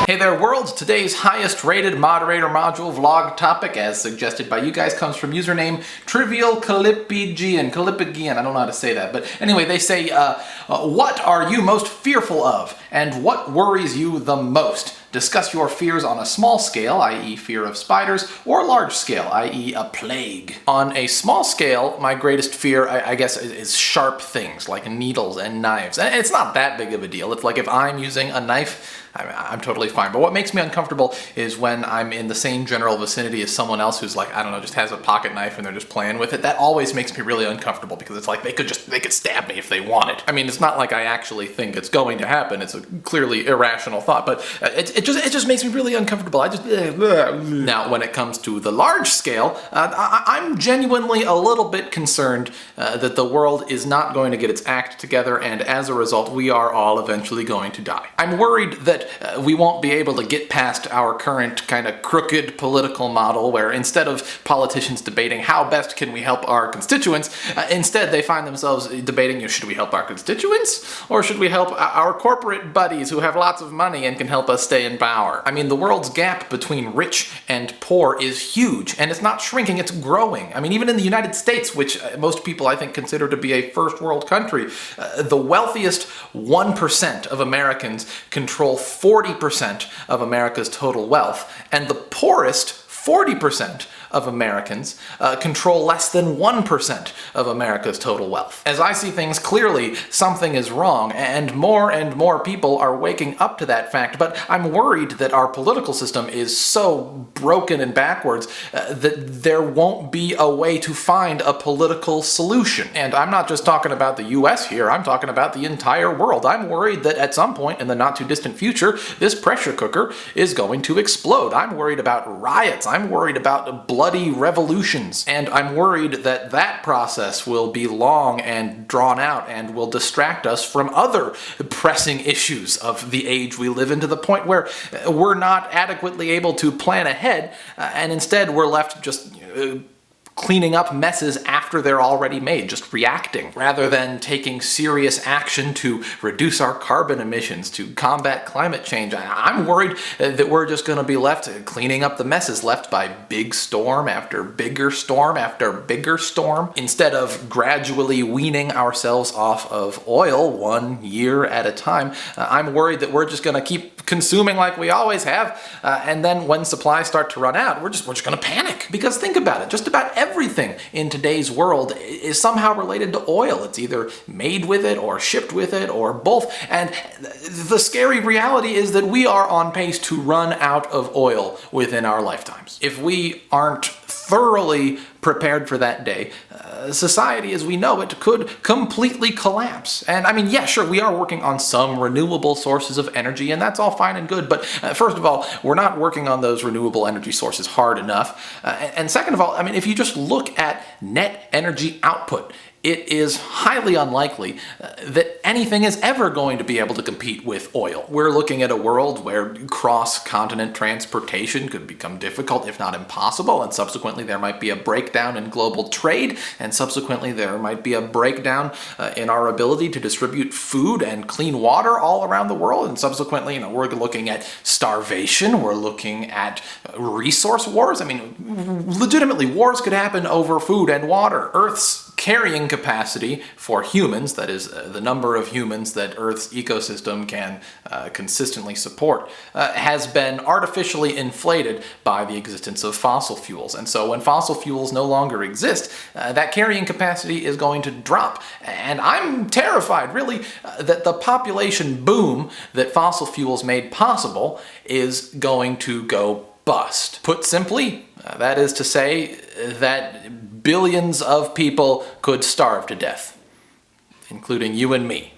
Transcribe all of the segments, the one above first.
Hey there world, today's highest rated moderator module vlog topic, as suggested by you guys, comes from username TrivialCalipigian, I don't know how to say that, but anyway, they say, what are you most fearful of, and what worries you the most? Discuss your fears on a small scale, i.e. fear of spiders, or large scale, i.e. a plague. On a small scale, my greatest fear, I guess, is sharp things like needles and knives. And it's not that big of a deal. It's like if I'm using a knife, I'm totally fine. But what makes me uncomfortable is when I'm in the same general vicinity as someone else who's like, I don't know, just has a pocket knife and they're just playing with it. That always makes me really uncomfortable because it's like they could stab me if they wanted. I mean, it's not like I actually think it's going to happen. It's a clearly irrational thought, but it just makes me really uncomfortable. Now, when it comes to the large scale, I'm genuinely a little bit concerned that the world is not going to get its act together, and as a result, we are all eventually going to die. I'm worried that we won't be able to get past our current kind of crooked political model where instead of politicians debating how best can we help our constituents, instead they find themselves debating, should we help our constituents or should we help our corporate buddies who have lots of money and can help us stay in power? I mean, the world's gap between rich and poor is huge, and it's not shrinking, it's growing. I mean, even in the United States, which most people I think consider to be a first world country, the wealthiest 1% of Americans control 40% of America's total wealth, and the poorest 40% of Americans control less than 1% of America's total wealth. As I see things, clearly something is wrong, and more people are waking up to that fact, but I'm worried that our political system is so broken and backwards that there won't be a way to find a political solution. And I'm not just talking about the US here, I'm talking about the entire world. I'm worried that at some point in the not too distant future, this pressure cooker is going to explode. I'm worried about riots, I'm worried about bloody revolutions, and I'm worried that that process will be long and drawn out and will distract us from other pressing issues of the age we live in, to the point where we're not adequately able to plan ahead, and instead we're left just cleaning up messes after they're already made, just reacting, rather than taking serious action to reduce our carbon emissions, to combat climate change. I'm worried that we're just going to be left cleaning up the messes left by big storm after bigger storm after bigger storm, instead of gradually weaning ourselves off of oil 1 year at a time. I'm worried that we're just going to keep consuming like we always have, and then when supplies start to run out, we're just going to panic. Because think about it, just about everything in today's world is somehow related to oil. It's either made with it or shipped with it or both. And the scary reality is that we are on pace to run out of oil within our lifetimes. If we aren't thoroughly prepared for that day, society as we know it could completely collapse. And I mean, yeah, sure, we are working on some renewable sources of energy, and that's all fine and good, but first of all, we're not working on those renewable energy sources hard enough. And second of all, I mean, if you just look at net energy output, it is highly unlikely that anything is ever going to be able to compete with oil. We're looking at a world where cross-continent transportation could become difficult, if not impossible, and subsequently there might be a breakdown in global trade, and subsequently there might be a breakdown in our ability to distribute food and clean water all around the world, and subsequently, we're looking at starvation, we're looking at resource wars. I mean, legitimately, wars could happen over food and water. Earth's carrying capacity for humans, that is the number of humans that Earth's ecosystem can consistently support, has been artificially inflated by the existence of fossil fuels. And so when fossil fuels no longer exist, that carrying capacity is going to drop. And I'm terrified, really, that the population boom that fossil fuels made possible is going to go bust. Put simply, that is to say that billions of people could starve to death, including you and me,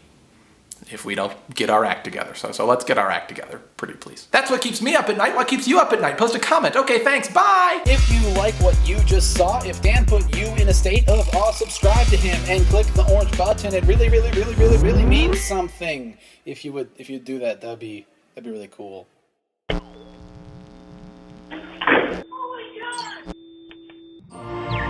if we don't get our act together. So let's get our act together, pretty please. That's what keeps me up at night. What keeps you up at night? Post a comment. Okay, thanks, bye! If you like what you just saw, if Dan put you in a state of awe, subscribe to him and click the orange button. It really means something. If you do that, that'd be really cool. Oh my God!